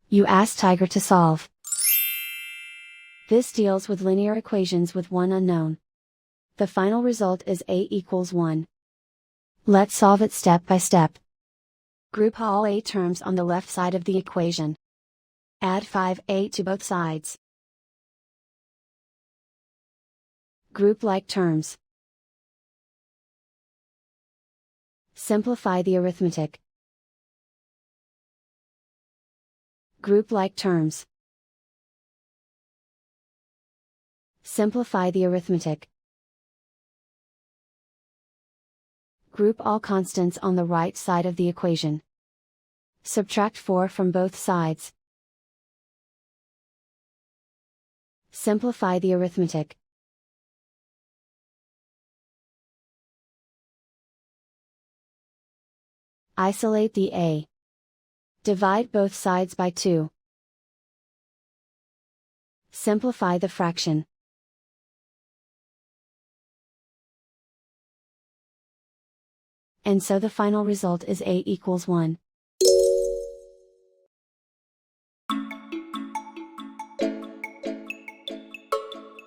You ask Tiger to solve. This deals with linear equations with one unknown. The final result is A equals 1. Let's solve it step by step. Group all A terms on the left side of the equation. Add 5A to both sides. Group like terms. Simplify the arithmetic. Group like terms. Simplify the arithmetic. Group all constants on the right side of the equation. Subtract 4 from both sides. Simplify the arithmetic. Isolate the A. Divide both sides by 2. Simplify the fraction. And so the final result is A equals 1.